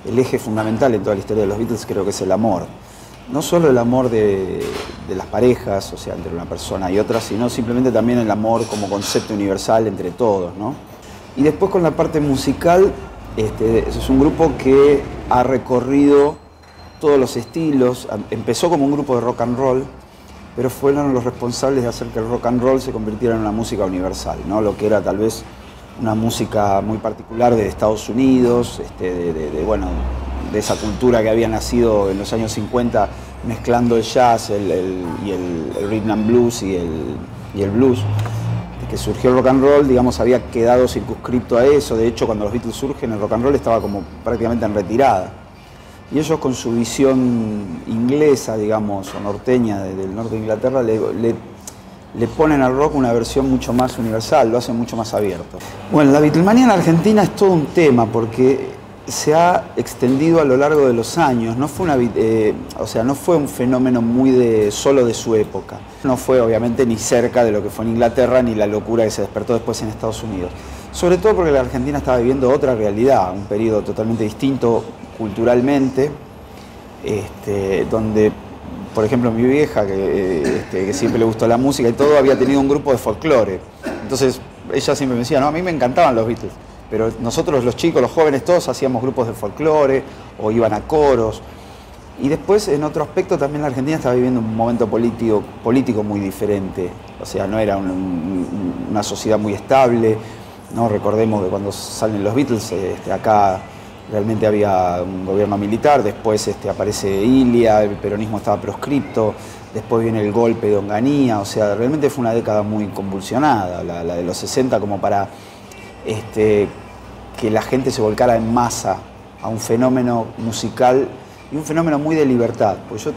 el eje fundamental en toda la historia de los Beatles creo que es el amor. No solo el amor de las parejas, o sea, entre una persona y otra, sino simplemente también el amor como concepto universal entre todos, ¿no? Y después con la parte musical, es un grupo que ha recorrido todos los estilos. Empezó como un grupo de rock and roll, pero fueron los responsables de hacer que el rock and roll se convirtiera en una música universal, ¿no? Lo que era tal vez una música muy particular de Estados Unidos, bueno, de esa cultura que había nacido en los años 50 mezclando el jazz y el rhythm and blues y el blues. De que surgió el rock and roll, digamos, había quedado circunscripto a eso. De hecho, cuando los Beatles surgen, el rock and roll estaba como prácticamente en retirada. Y ellos, con su visión inglesa, digamos, o norteña del norte de Inglaterra, le ponen al rock una versión mucho más universal, lo hacen mucho más abierto. Bueno, la Beatlemanía en Argentina es todo un tema porque se ha extendido a lo largo de los años. No fue no fue un fenómeno muy solo de su época. No fue obviamente ni cerca de lo que fue en Inglaterra ni la locura que se despertó después en Estados Unidos. Sobre todo porque la Argentina estaba viviendo otra realidad, un periodo totalmente distinto culturalmente, donde, por ejemplo, mi vieja, que siempre le gustó la música y todo, había tenido un grupo de folclore. Entonces ella siempre me decía, no, a mí me encantaban los Beatles, pero nosotros los chicos, los jóvenes, todos hacíamos grupos de folclore o iban a coros. Y después, en otro aspecto, también la Argentina estaba viviendo un momento político muy diferente. O sea, no era una sociedad muy estable, ¿no? Recordemos que cuando salen los Beatles, acá realmente había un gobierno militar, después aparece Ilia, el peronismo estaba proscripto, después viene el golpe de Onganía. O sea, realmente fue una década muy convulsionada, la de los 60, como para que la gente se volcara en masa a un fenómeno musical y un fenómeno muy de libertad. Pues yo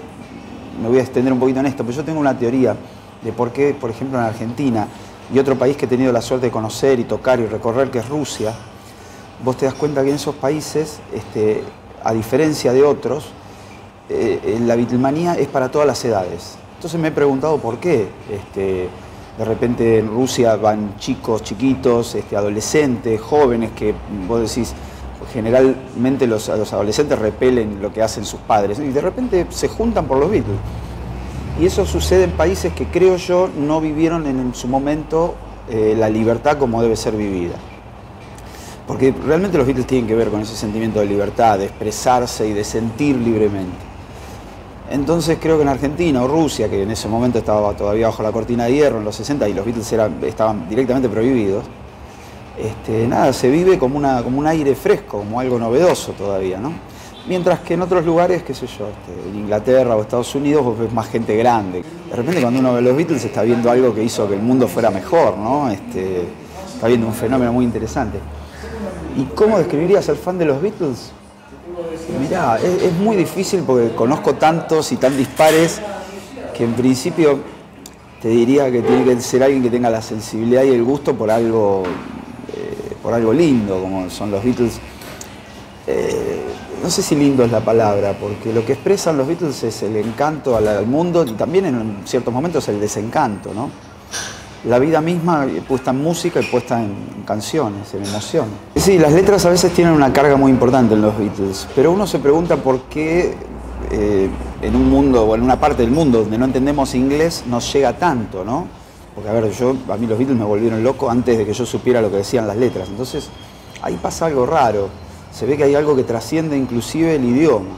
me voy a extender un poquito en esto, pero yo tengo una teoría de por qué, por ejemplo, en Argentina y otro país que he tenido la suerte de conocer y tocar y recorrer, que es Rusia, vos te das cuenta que en esos países, a diferencia de otros, la Beatlemanía es para todas las edades. Entonces me he preguntado por qué. De repente en Rusia van chicos, chiquitos, adolescentes, jóvenes, que vos decís, generalmente los adolescentes repelen lo que hacen sus padres, y de repente se juntan por los Beatles. Y eso sucede en países que, creo yo, no vivieron en su momento la libertad como debe ser vivida. Porque realmente los Beatles tienen que ver con ese sentimiento de libertad, de expresarse y de sentir libremente. Entonces creo que en Argentina o Rusia, que en ese momento estaba todavía bajo la cortina de hierro en los 60 y los Beatles estaban directamente prohibidos, nada, se vive como un aire fresco, como algo novedoso todavía, ¿no? Mientras que en otros lugares, qué sé yo, en Inglaterra o Estados Unidos, vos ves más gente grande. De repente, cuando uno ve los Beatles, está viendo algo que hizo que el mundo fuera mejor, ¿no? Está viendo un fenómeno muy interesante. ¿Y cómo describirías ser fan de los Beatles? Mirá, es muy difícil porque conozco tantos y tan dispares que en principio te diría que tiene que ser alguien que tenga la sensibilidad y el gusto por algo lindo, como son los Beatles. No sé si lindo es la palabra, porque lo que expresan los Beatles es el encanto al mundo y también en ciertos momentos el desencanto, ¿no? La vida misma puesta en música y puesta en canciones, en emoción. Sí, las letras a veces tienen una carga muy importante en los Beatles, pero uno se pregunta por qué en un mundo o en una parte del mundo donde no entendemos inglés nos llega tanto, ¿no? Porque, a ver, a mí los Beatles me volvieron loco antes de que yo supiera lo que decían las letras. Entonces, ahí pasa algo raro. Se ve que hay algo que trasciende inclusive el idioma,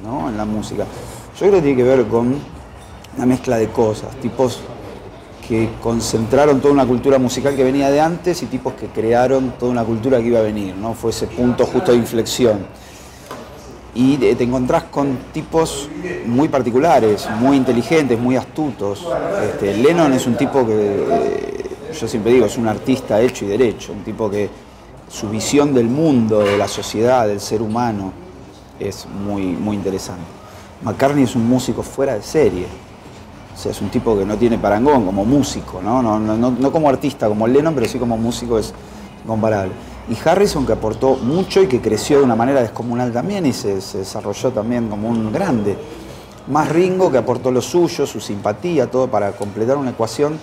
¿no? En la música. Yo creo que tiene que ver con una mezcla de cosas, tipos que concentraron toda una cultura musical que venía de antes y tipos que crearon toda una cultura que iba a venir, ¿no? Fue ese punto justo de inflexión. Y te encontrás con tipos muy particulares, muy inteligentes, muy astutos. Lennon es un tipo que, yo siempre digo, es un artista hecho y derecho, un tipo que su visión del mundo, de la sociedad, del ser humano, es muy, muy interesante. McCartney es un músico fuera de serie. O sea, es un tipo que no tiene parangón como músico, ¿no? No como artista, como Lennon, pero sí como músico es incomparable. Y Harrison, que aportó mucho y que creció de una manera descomunal también y se desarrolló también como un grande. Más Ringo, que aportó lo suyo, su simpatía, todo para completar una ecuación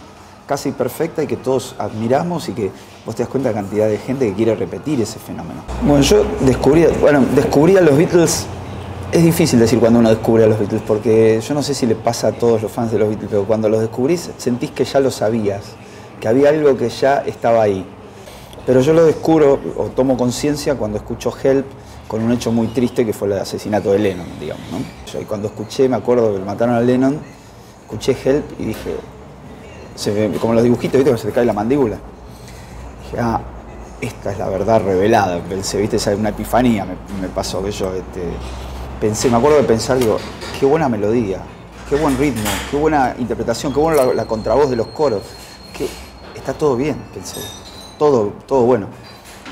casi perfecta y que todos admiramos y que vos te das cuenta de la cantidad de gente que quiere repetir ese fenómeno. Bueno, yo descubrí a los Beatles. Es difícil decir cuando uno descubre a los Beatles, porque yo no sé si le pasa a todos los fans de los Beatles, pero cuando los descubrís sentís que ya lo sabías, que había algo que ya estaba ahí. Pero yo lo descubro o tomo conciencia cuando escucho Help, con un hecho muy triste que fue el asesinato de Lennon, digamos, ¿no? Yo cuando escuché, me acuerdo que mataron a Lennon, escuché Help y dije, como los dibujitos, ¿viste? Que se te cae la mandíbula. Dije, esta es la verdad revelada. Pensé, ¿viste? Esa es una epifanía me pasó, que yo pensé, me acuerdo de pensar, digo, qué buena melodía, qué buen ritmo, qué buena interpretación, qué buena la contravoz de los coros, que está todo bien, pensé, todo bueno.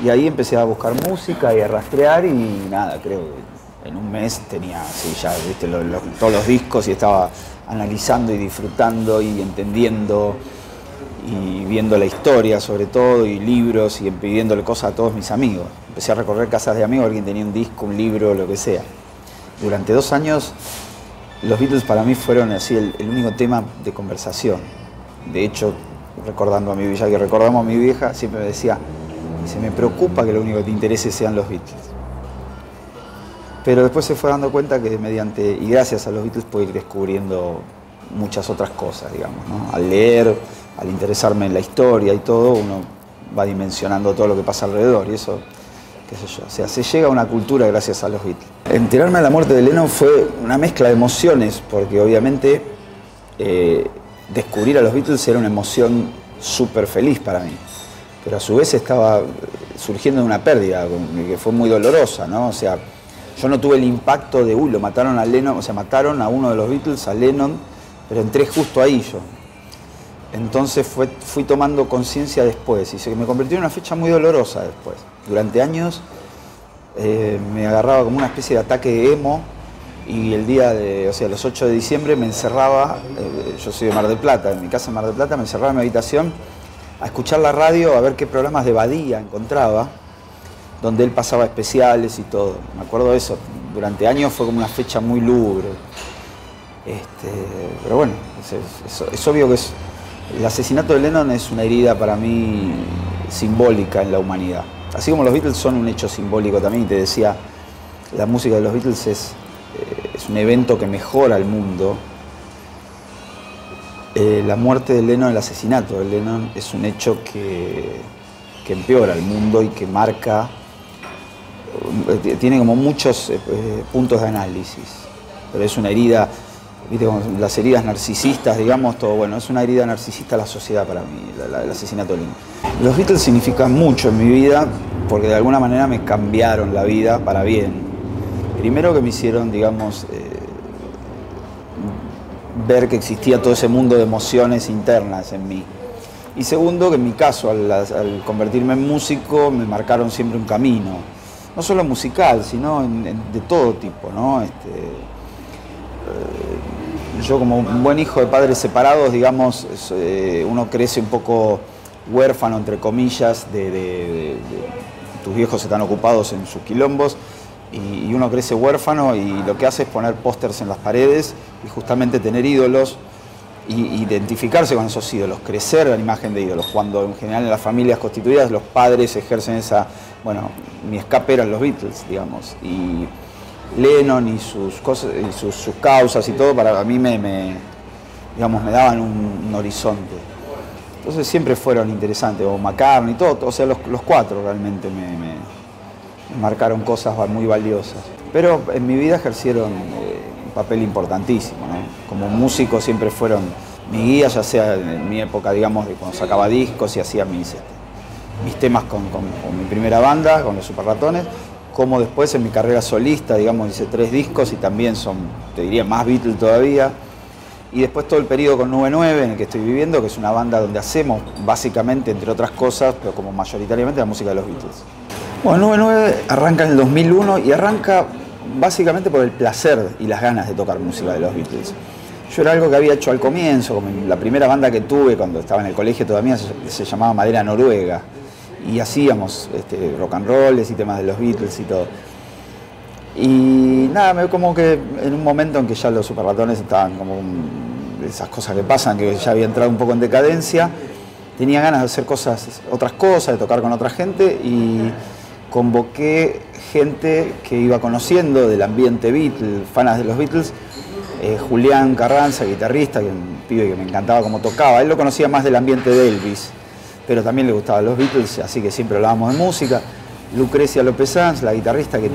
Y ahí empecé a buscar música y a rastrear y nada, creo que en un mes tenía así ya, ¿viste? Todos los discos y estaba analizando y disfrutando y entendiendo y viendo la historia sobre todo y libros y pidiéndole cosas a todos mis amigos. Empecé a recorrer casas de amigos, alguien tenía un disco, un libro, lo que sea. Durante 2 años los Beatles para mí fueron así el único tema de conversación. De hecho, recordamos a mi vieja, siempre me decía, me preocupa que lo único que te interese sean los Beatles. Pero después se fue dando cuenta que y gracias a los Beatles pude ir descubriendo muchas otras cosas, digamos, ¿no? Al leer, al interesarme en la historia y todo, uno va dimensionando todo lo que pasa alrededor y eso, qué sé yo, o sea, se llega a una cultura gracias a los Beatles. Enterarme de la muerte de Lennon fue una mezcla de emociones, porque obviamente descubrir a los Beatles era una emoción súper feliz para mí, pero a su vez estaba surgiendo de una pérdida que fue muy dolorosa, ¿no? O sea, yo no tuve el impacto de, lo mataron a Lennon, o sea, mataron a uno de los Beatles, a Lennon, pero entré justo ahí yo. Entonces fui tomando conciencia después y se me convirtió en una fecha muy dolorosa después. Durante años me agarraba como una especie de ataque de emo y el día los 8 de diciembre me encerraba, yo soy de Mar del Plata, en mi casa en Mar del Plata, me encerraba en mi habitación a escuchar la radio, a ver qué programas de Badía encontraba, donde él pasaba especiales y todo. Me acuerdo de eso, durante años fue como una fecha muy lúgubre. Pero bueno, es obvio que el asesinato de Lennon es una herida para mí simbólica en la humanidad. Así como los Beatles son un hecho simbólico también, y te decía, la música de los Beatles es un evento que mejora el mundo. La muerte de Lennon, el asesinato de Lennon, es un hecho que empeora el mundo y que marca, tiene como muchos puntos de análisis, pero es una herida, ¿viste? Como las heridas narcisistas, digamos, todo bueno, es una herida narcisista a la sociedad para mí, el asesinato de Lennon. Los Beatles significan mucho en mi vida porque de alguna manera me cambiaron la vida para bien. Primero que me hicieron, digamos, ver que existía todo ese mundo de emociones internas en mí. Y segundo, que en mi caso, al convertirme en músico, me marcaron siempre un camino. No solo musical, sino de todo tipo, ¿no? Yo como un buen hijo de padres separados, digamos, uno crece un poco huérfano, entre comillas, tus viejos están ocupados en sus quilombos, y uno crece huérfano y lo que hace es poner pósters en las paredes y justamente tener ídolos y identificarse con esos ídolos, crecer la imagen de ídolos, cuando en general en las familias constituidas los padres ejercen esa, bueno, mi escape eran los Beatles, digamos, y Lennon y sus cosas, y sus causas y todo, para mí me daban un horizonte. Entonces siempre fueron interesantes, o McCartney, todo, o sea, los cuatro realmente me marcaron cosas muy valiosas. Pero en mi vida ejercieron un papel importantísimo, ¿no? Como músico siempre fueron mi guía, ya sea en mi época, digamos, de cuando sacaba discos y hacía mis temas con mi primera banda, con los Super Ratones, como después en mi carrera solista, digamos, hice 3 discos y también son, te diría, más Beatles todavía. Y después todo el periodo con 99 en el que estoy viviendo, que es una banda donde hacemos básicamente, entre otras cosas, pero como mayoritariamente la música de los Beatles. Bueno, 99 arranca en el 2001 y arranca básicamente por el placer y las ganas de tocar música de los Beatles. Yo era algo que había hecho al comienzo, como la primera banda que tuve cuando estaba en el colegio todavía se llamaba Madera Noruega. Y hacíamos rock and rolls y temas de los Beatles y todo. Y nada, como que en un momento en que ya los Super Ratones estaban como esas cosas que pasan, que ya había entrado un poco en decadencia, tenía ganas de hacer otras cosas, de tocar con otra gente y convoqué gente que iba conociendo del ambiente Beatles, fanas de los Beatles. Julián Carranza, guitarrista, que un pibe que me encantaba cómo tocaba. Él lo conocía más del ambiente de Elvis, pero también le gustaban los Beatles, así que siempre hablábamos de música. Lucrecia López Sanz, la guitarrista que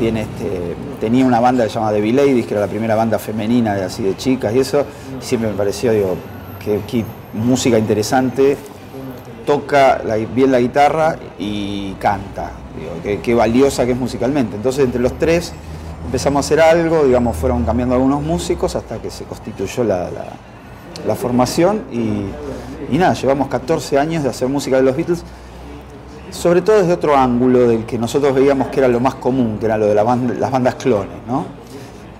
tenía una banda que se llama The V-Ladies, que era la primera banda femenina así de chicas y eso. Siempre me pareció, digo, que música interesante, toca bien la guitarra y canta, digo, qué valiosa que es musicalmente. Entonces entre los tres empezamos a hacer algo, digamos, fueron cambiando algunos músicos hasta que se constituyó la formación y nada, llevamos 14 años de hacer música de los Beatles, sobre todo desde otro ángulo del que nosotros veíamos que era lo más común, que era lo de las bandas clones, ¿no?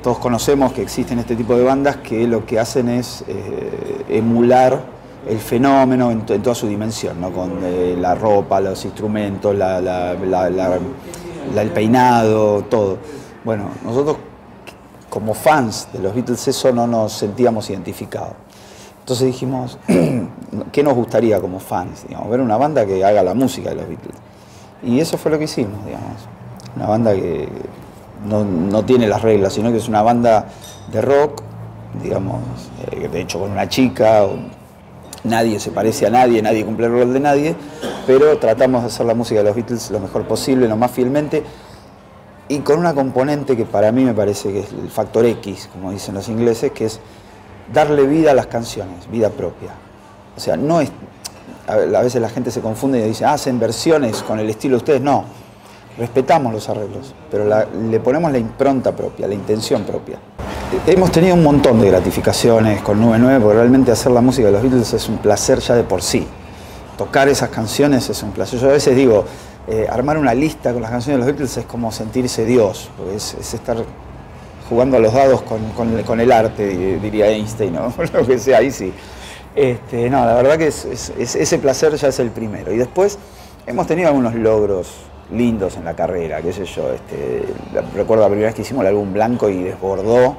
Todos conocemos que existen este tipo de bandas que lo que hacen es emular el fenómeno en toda su dimensión, ¿no? Con la ropa, los instrumentos, el peinado, todo. Bueno, nosotros como fans de los Beatles eso no nos sentíamos identificados. Entonces dijimos, ¿qué nos gustaría como fans? Digamos, ver una banda que haga la música de los Beatles. Y eso fue lo que hicimos, digamos. Una banda que no tiene las reglas, sino que es una banda de rock, digamos, de hecho con una chica, nadie se parece a nadie, nadie cumple el rol de nadie, pero tratamos de hacer la música de los Beatles lo mejor posible, lo más fielmente, y con una componente que para mí me parece que es el factor X, como dicen los ingleses, que es darle vida a las canciones, vida propia. O sea, no es... A veces la gente se confunde y dice, hacen versiones con el estilo de ustedes. No, respetamos los arreglos, pero le ponemos la impronta propia, la intención propia. Hemos tenido un montón de gratificaciones con Nube 9, porque realmente hacer la música de los Beatles es un placer ya de por sí. Tocar esas canciones es un placer. Yo a veces digo, armar una lista con las canciones de los Beatles es como sentirse Dios, porque es estar jugando a los dados con el arte, diría Einstein, ¿no? Lo que sea, ahí sí. No, la verdad que ese placer ya es el primero. Y después hemos tenido algunos logros lindos en la carrera, qué sé yo. Recuerdo la primera vez que hicimos el álbum Blanco y desbordó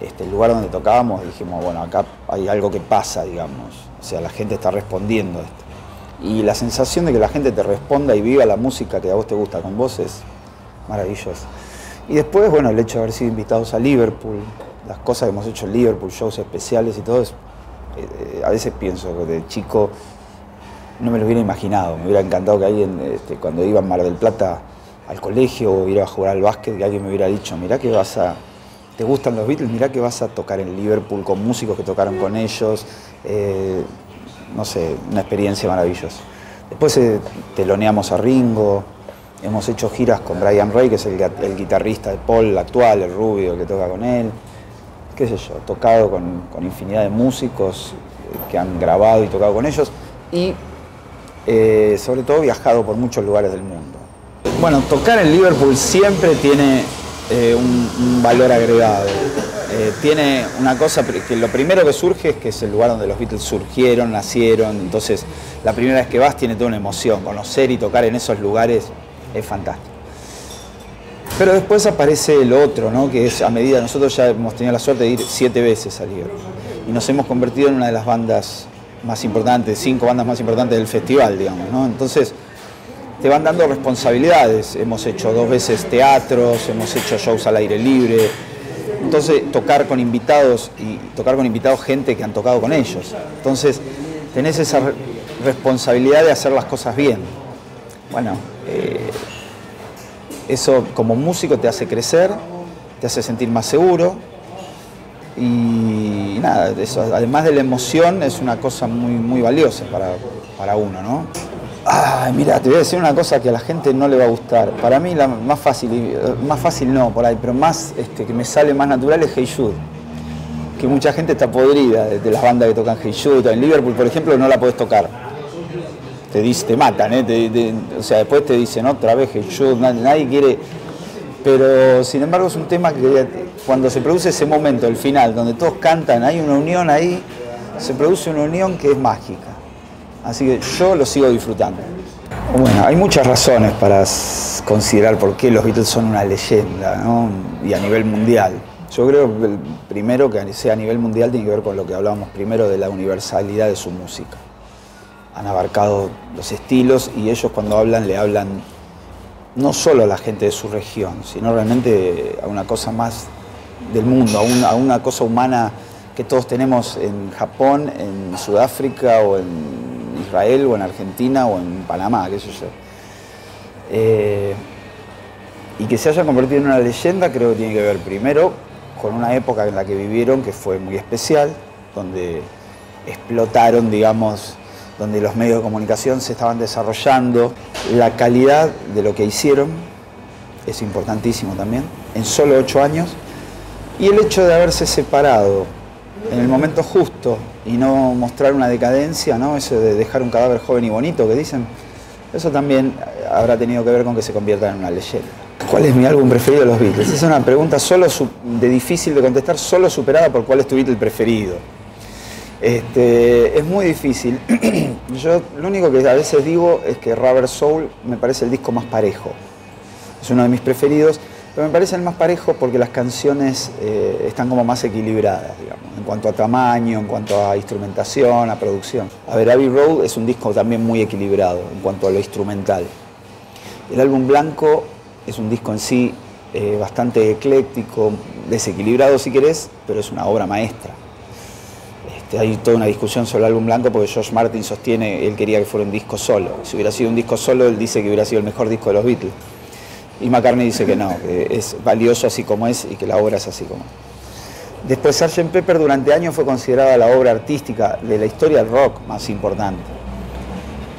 el lugar donde tocábamos, dijimos, bueno, acá hay algo que pasa, digamos. O sea, la gente está respondiendo a esto. Y la sensación de que la gente te responda y viva la música que a vos te gusta con vos es maravillosa. Y después, bueno, el hecho de haber sido invitados a Liverpool, las cosas que hemos hecho en Liverpool, shows especiales y todo eso, a veces pienso que de chico no me lo hubiera imaginado, me hubiera encantado que alguien, cuando iba a Mar del Plata al colegio o iba a jugar al básquet, que alguien me hubiera dicho, mirá que te gustan los Beatles, mirá que vas a tocar en Liverpool con músicos que tocaron con ellos, no sé, una experiencia maravillosa. Después teloneamos a Ringo, hemos hecho giras con Brian Ray, que es el guitarrista de Paul actual, el rubio, el que toca con él. Qué sé yo, tocado con infinidad de músicos que han grabado y tocado con ellos. Y sobre todo viajado por muchos lugares del mundo. Bueno, tocar en Liverpool siempre tiene un valor agregado. Tiene una cosa que lo primero que surge es que es el lugar donde los Beatles surgieron, nacieron. Entonces, la primera vez que vas tiene toda una emoción. Conocer y tocar en esos lugares es fantástico. Pero después aparece el otro, ¿no? Que es a medida, nosotros ya hemos tenido la suerte de ir 7 veces a Liverpool y nos hemos convertido en una de las bandas más importantes, 5 bandas más importantes del festival, digamos, ¿no? Entonces te van dando responsabilidades. Hemos hecho 2 veces teatros, hemos hecho shows al aire libre. Entonces tocar con invitados gente que han tocado con ellos. Entonces tenés esa responsabilidad de hacer las cosas bien. Bueno, eso como músico te hace crecer, te hace sentir más seguro y nada, eso, además de la emoción, es una cosa muy, muy valiosa para uno, ¿no? Ay, mira, te voy a decir una cosa que a la gente no le va a gustar. Para mí la más fácil no, por ahí, pero más que me sale más natural es Hey Jude. Que mucha gente está podrida de las bandas que tocan Hey Jude. En Liverpool, por ejemplo, no la podés tocar. Te matan, o sea, después te dicen otra vez Hey Jude, nadie quiere. Pero sin embargo es un tema que cuando se produce ese momento, el final, donde todos cantan, hay una unión ahí, se produce una unión que es mágica. Así que yo lo sigo disfrutando. Bueno, hay muchas razones para considerar por qué los Beatles son una leyenda, ¿no? Y a nivel mundial. Yo creo que el primero que sea a nivel mundial tiene que ver con lo que hablábamos primero de la universalidad de su música. han abarcado los estilos y ellos cuando hablan le hablan no solo a la gente de su región, sino realmente a una cosa más del mundo, a una cosa humana que todos tenemos en Japón, en Sudáfrica o en Israel o en Argentina o en Panamá, qué sé yo. Y que se hayan convertido en una leyenda creo que tiene que ver primero con una época en la que vivieron que fue muy especial, donde explotaron, digamos, donde los medios de comunicación se estaban desarrollando. La calidad de lo que hicieron es importantísimo también, en solo 8 años, y el hecho de haberse separado en el momento justo y no mostrar una decadencia, ¿no? Eso de dejar un cadáver joven y bonito que dicen, eso también habrá tenido que ver con que se conviertan en una leyenda. ¿Cuál es mi álbum preferido de los Beatles? Es una pregunta de difícil de contestar, solo superada por cuál es tu Beatle preferido. Es muy difícil. Yo lo único que a veces digo es que Rubber Soul me parece el disco más parejo. Es uno de mis preferidos, pero me parece el más parejo porque las canciones están como más equilibradas, digamos, en cuanto a tamaño, en cuanto a instrumentación, a producción. A ver, Abbey Road es un disco también muy equilibrado en cuanto a lo instrumental. El álbum blanco es un disco en sí bastante ecléctico, desequilibrado si querés, pero es una obra maestra. Hay toda una discusión sobre el álbum blanco porque George Martin sostiene, él quería que fuera un disco solo. Si hubiera sido un disco solo, él dice que hubiera sido el mejor disco de los Beatles. Y McCartney dice que no, que es valioso así como es y que la obra es así como es. Después Sgt. Pepper durante años fue considerada la obra artística de la historia del rock más importante.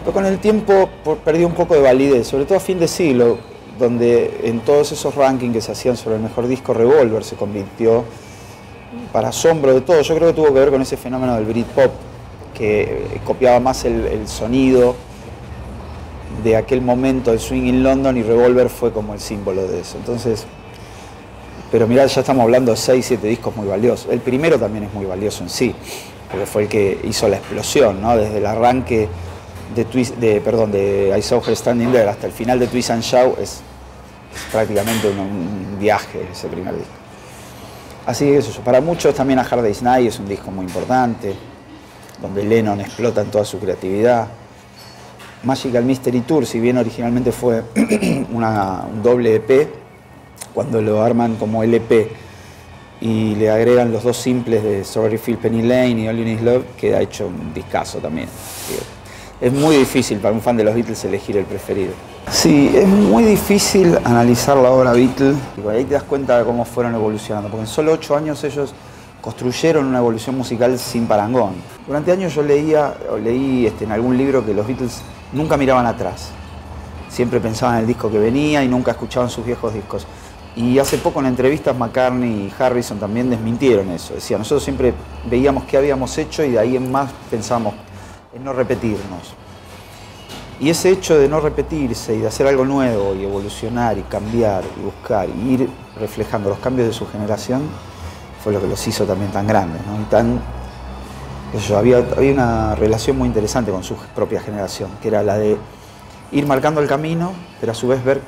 Pero con el tiempo perdió un poco de validez, sobre todo a fin de siglo, donde en todos esos rankings que se hacían sobre el mejor disco, Revolver se convirtió, para asombro de todos, yo creo que tuvo que ver con ese fenómeno del Britpop, que copiaba más el sonido de aquel momento del swing in London, y Revolver fue como el símbolo de eso. Entonces, pero mirá, ya estamos hablando de 6, 7 discos muy valiosos. El primero también es muy valioso en sí, porque fue el que hizo la explosión, ¿no? Desde el arranque de I Saw Her Standing There hasta el final de Twist and Shout es prácticamente un viaje ese primer disco. Así que eso, para muchos también A Hard Day's Night es un disco muy importante, donde Lennon explota en toda su creatividad. Magical Mystery Tour, si bien originalmente fue un doble EP, cuando lo arman como LP y le agregan los 2 simples de Strawberry Fields Penny Lane y All You Need Is Love, queda hecho un discazo también. Es muy difícil para un fan de los Beatles elegir el preferido. Sí, es muy difícil analizar la obra Beatles, y ahí te das cuenta de cómo fueron evolucionando, porque en solo 8 años ellos construyeron una evolución musical sin parangón. Durante años yo leí en algún libro que los Beatles nunca miraban atrás, siempre pensaban en el disco que venía y nunca escuchaban sus viejos discos. Y hace poco en entrevistas McCartney y Harrison también desmintieron eso, decían, nosotros siempre veíamos qué habíamos hecho y de ahí en más pensábamos en no repetirnos. Y ese hecho de no repetirse y de hacer algo nuevo y evolucionar y cambiar y buscar y ir reflejando los cambios de su generación fue lo que los hizo también tan grandes, ¿no? Y había una relación muy interesante con su propia generación, que era la de ir marcando el camino, pero a su vez ver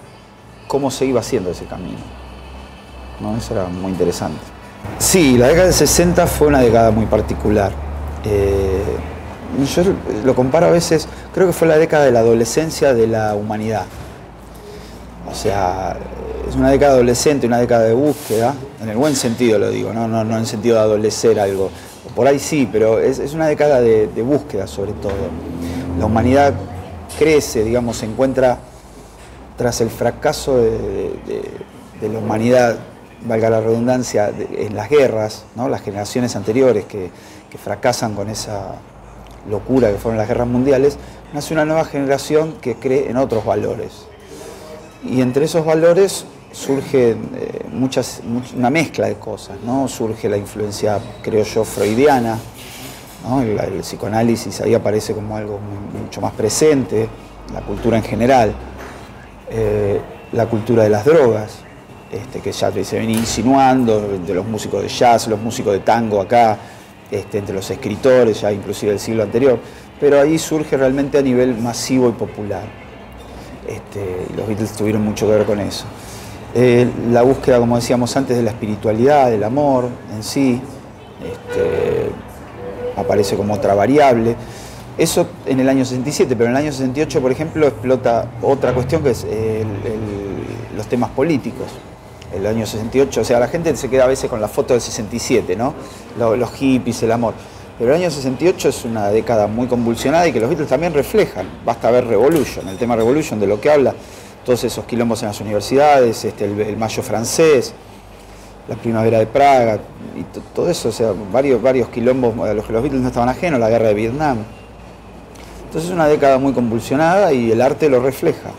cómo se iba haciendo ese camino, ¿no? Eso era muy interesante. Sí, la década del 60 fue una década muy particular. Yo lo comparo a veces, creo que fue la década de la adolescencia de la humanidad. O sea, es una década adolescente, una década de búsqueda, en el buen sentido lo digo, no en el sentido de adolecer algo. Por ahí sí, pero es una década de búsqueda sobre todo. La humanidad crece, digamos, se encuentra tras el fracaso de la humanidad, valga la redundancia, en las guerras, ¿no? Las generaciones anteriores que fracasan con esa locura que fueron las guerras mundiales, nace una nueva generación que cree en otros valores. Y entre esos valores surge una mezcla de cosas, ¿no? Surge la influencia, creo yo, freudiana, ¿no? El psicoanálisis ahí aparece como algo mucho más presente, la cultura en general, la cultura de las drogas, que ya se venía insinuando entre los músicos de jazz, los músicos de tango acá, entre los escritores, ya inclusive del siglo anterior, pero ahí surge realmente a nivel masivo y popular. Y los Beatles tuvieron mucho que ver con eso. La búsqueda, como decíamos antes, de la espiritualidad, del amor en sí, aparece como otra variable. Eso en el año 67, pero en el año 68, por ejemplo, explota otra cuestión que es los temas políticos. El año 68, o sea, la gente se queda a veces con la foto del 67, ¿no? Los hippies, el amor. Pero el año 68 es una década muy convulsionada y que los Beatles también reflejan. Basta ver Revolution, el tema Revolution, de lo que habla, todos esos quilombos en las universidades, el Mayo francés, la primavera de Praga, y todo eso, o sea, varios quilombos a los que los Beatles no estaban ajenos, la guerra de Vietnam. Entonces es una década muy convulsionada y el arte lo refleja.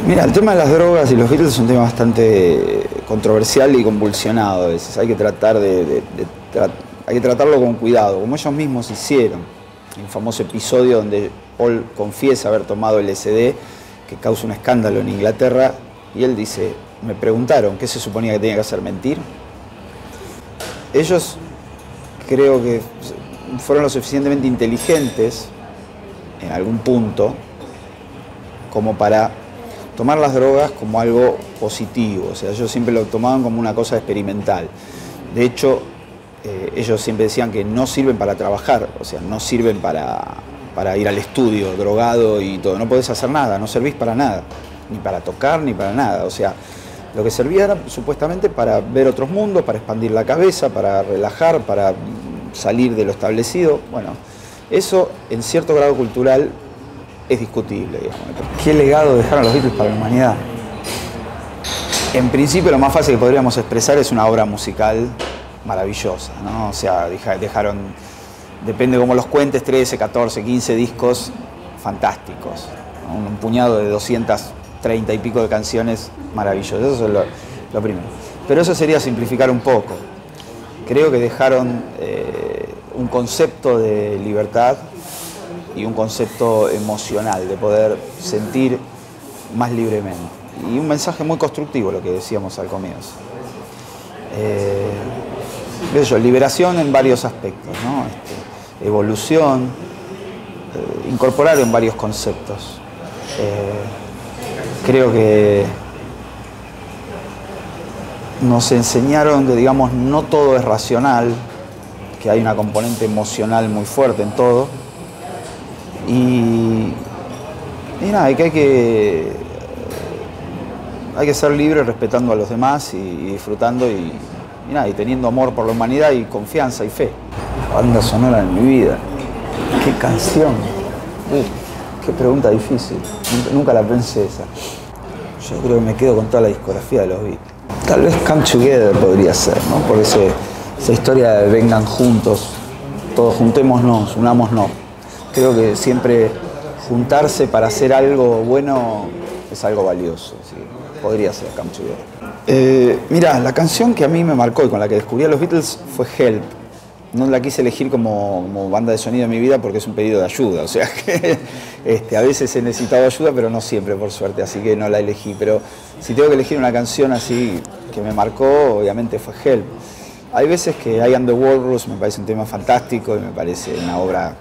Mira, el tema de las drogas y los Beatles es un tema bastante controversial y convulsionado a veces. Hay que tratar hay que tratarlo con cuidado, como ellos mismos hicieron. Un famoso episodio donde Paul confiesa haber tomado LSD, que causa un escándalo en Inglaterra, y él dice, me preguntaron, ¿qué se suponía que tenía que hacer? ¿Mentir? Ellos creo que fueron lo suficientemente inteligentes en algún punto como para tomar las drogas como algo positivo, o sea, ellos siempre lo tomaban como una cosa experimental. De hecho, ellos siempre decían que no sirven para trabajar, o sea, no sirven para ir al estudio drogado y todo, no podés hacer nada, no servís para nada, ni para tocar, ni para nada, o sea, lo que servía era supuestamente para ver otros mundos, para expandir la cabeza, para relajar, para salir de lo establecido. Bueno, eso en cierto grado cultural es discutible, digamos. ¿Qué legado dejaron los Beatles para la humanidad? En principio lo más fácil que podríamos expresar es una obra musical maravillosa, ¿no? O sea, dejaron, depende cómo los cuentes, 13, 14, 15 discos fantásticos, ¿no? Un puñado de 230 y pico de canciones maravillosas, eso es lo primero. Pero eso sería simplificar un poco. Creo que dejaron un concepto de libertad y un concepto emocional, de poder sentir más libremente. Y un mensaje muy constructivo, lo que decíamos al comienzo. Liberación en varios aspectos, ¿no? Evolución, incorporar en varios conceptos. Creo que nos enseñaron que, digamos, no todo es racional, que hay una componente emocional muy fuerte en todo. Y nada, que hay que ser libre respetando a los demás y disfrutando y teniendo amor por la humanidad y confianza y fe. Banda sonora en mi vida. ¿Qué canción? Qué pregunta difícil. Nunca la pensé esa. Yo creo que me quedo con toda la discografía de los Beatles. Tal vez Come Together podría ser, ¿no? Por esa historia de vengan juntos, todos juntémonos, unámonos. Creo que siempre juntarse para hacer algo bueno es algo valioso. ¿Sí? Podría ser Come Together. Mirá, la canción que a mí me marcó y con la que descubrí a los Beatles fue Help. No la quise elegir como banda de sonido de mi vida porque es un pedido de ayuda. O sea que a veces he necesitado ayuda, pero no siempre, por suerte, así que no la elegí. Pero si tengo que elegir una canción así que me marcó, obviamente fue Help. Hay veces que I Am the Walrus me parece un tema fantástico y me parece una obra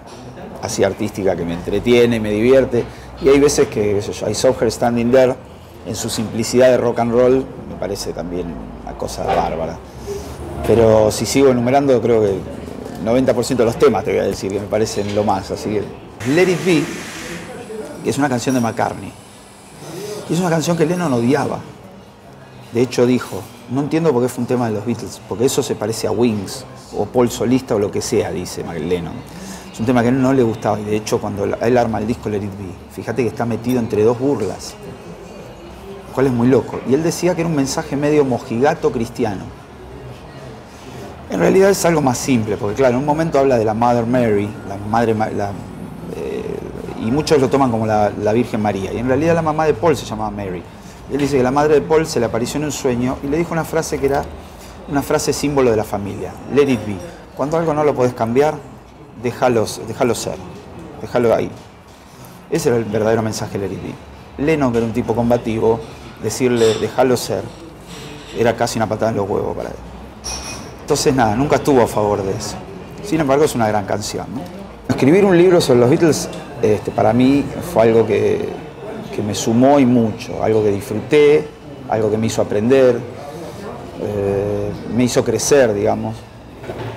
así artística que me entretiene, me divierte. Y hay veces que, I Saw Her Standing There, en su simplicidad de rock and roll, me parece también una cosa bárbara. Pero si sigo enumerando, creo que el 90% de los temas te voy a decir que me parecen lo más. Así que Let It Be, que es una canción de McCartney. Y es una canción que Lennon odiaba. De hecho dijo, no entiendo por qué fue un tema de los Beatles, porque eso se parece a Wings, o Paul solista o lo que sea, dice Lennon. Es un tema que no le gustaba y de hecho cuando él arma el disco Let It Be, fíjate que está metido entre dos burlas, lo cual es muy loco. Y él decía que era un mensaje medio mojigato cristiano. En realidad es algo más simple, porque claro, en un momento habla de la Mother Mary, y muchos lo toman como la Virgen María, y en realidad la mamá de Paul se llamaba Mary. Él dice que la madre de Paul se le apareció en un sueño y le dijo una frase que era una frase símbolo de la familia, Let It Be. Cuando algo no lo podés cambiar, déjalo ser, déjalo ahí. Ese era el verdadero mensaje de Let It Be. Lennon, que era un tipo combativo, decirle déjalo ser, era casi una patada en los huevos para él. Entonces nada, nunca estuvo a favor de eso. Sin embargo, es una gran canción, ¿no? Escribir un libro sobre los Beatles para mí fue algo que me sumó y mucho, algo que disfruté, algo que me hizo aprender, me hizo crecer, digamos.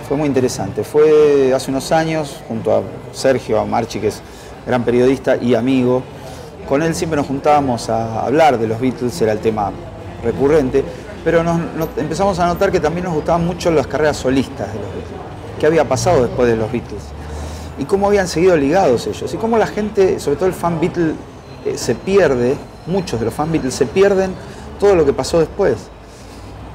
Fue muy interesante. Fue hace unos años, junto a Sergio, a Marchi, que es gran periodista y amigo. Con él siempre nos juntábamos a hablar de los Beatles, era el tema recurrente, pero empezamos a notar que también nos gustaban mucho las carreras solistas de los Beatles. ¿Qué había pasado después de los Beatles? Y cómo habían seguido ligados ellos. Y cómo la gente, sobre todo el fan Beatle, se pierde, muchos de los fan Beatles se pierden todo lo que pasó después.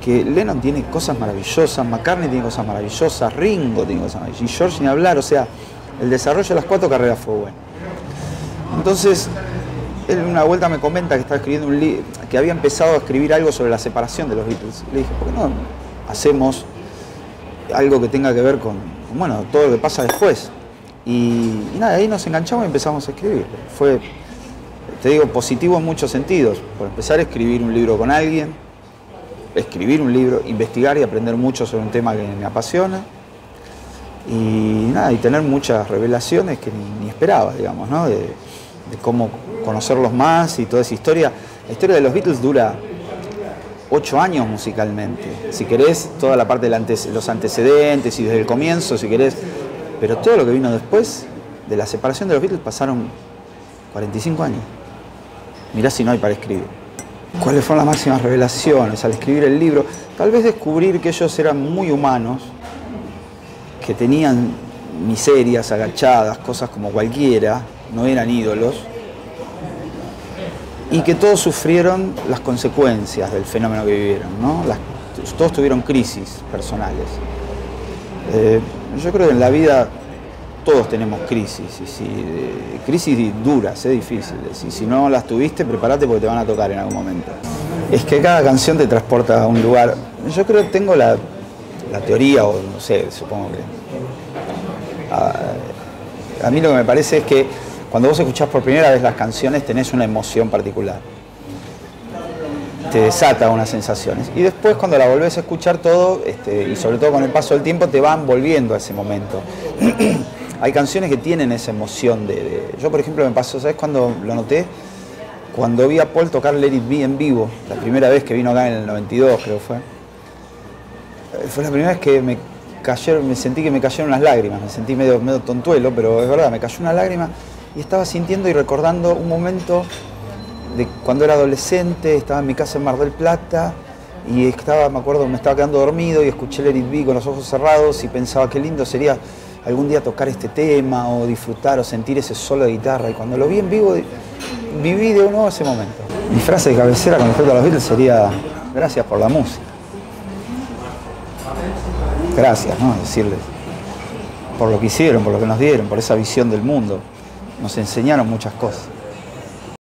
Que Lennon tiene cosas maravillosas, McCartney tiene cosas maravillosas, Ringo tiene cosas maravillosas, y George ni hablar. O sea, el desarrollo de las 4 carreras fue bueno. Entonces, él una vuelta me comenta que estaba escribiendo un libro, que había empezado a escribir algo sobre la separación de los Beatles. Le dije, ¿por qué no hacemos algo que tenga que ver con bueno, todo lo que pasa después? Y nada, ahí nos enganchamos y empezamos a escribir. Fue, te digo, positivo en muchos sentidos. Por empezar a escribir un libro con alguien, escribir un libro, investigar y aprender mucho sobre un tema que me apasiona. Y nada, y tener muchas revelaciones que ni esperaba, digamos, ¿no? De cómo conocerlos más y toda esa historia. La historia de los Beatles dura 8 años musicalmente. Si querés, toda la parte de los antecedentes y desde el comienzo, si querés. Pero todo lo que vino después de la separación de los Beatles pasaron 45 años. Mirá si no hay para escribir. ¿Cuáles fueron las máximas revelaciones al escribir el libro? Tal vez descubrir que ellos eran muy humanos, que tenían miserias, agachadas, cosas como cualquiera, no eran ídolos, y que todos sufrieron las consecuencias del fenómeno que vivieron, ¿no? Todos tuvieron crisis personales. Yo creo que en la vida todos tenemos crisis, crisis duras, difíciles, y si no las tuviste, prepárate porque te van a tocar en algún momento. Es que cada canción te transporta a un lugar. Yo creo que tengo la teoría, o no sé, supongo que... A mí lo que me parece es que cuando vos escuchás por primera vez las canciones tenés una emoción particular. Te desata unas sensaciones. Y después cuando la volvés a escuchar todo, y sobre todo con el paso del tiempo, te van volviendo a ese momento. Hay canciones que tienen esa emoción Yo, por ejemplo, me pasó, ¿sabes cuándo lo noté? Cuando vi a Paul tocar Let It Be en vivo, la primera vez que vino acá en el 92, creo que fue. Fue la primera vez que me sentí que me cayeron unas lágrimas, me sentí medio tontuelo, pero es verdad, me cayó una lágrima y estaba sintiendo y recordando un momento de cuando era adolescente, estaba en mi casa en Mar del Plata y me acuerdo, me estaba quedando dormido y escuché Let It Be con los ojos cerrados y pensaba qué lindo sería algún día tocar este tema o disfrutar o sentir ese solo de guitarra, y cuando lo vi en vivo viví de nuevo ese momento. Mi frase de cabecera con respecto a los Beatles sería: gracias por la música. Gracias, ¿no? Decirles por lo que hicieron, por lo que nos dieron, por esa visión del mundo. Nos enseñaron muchas cosas.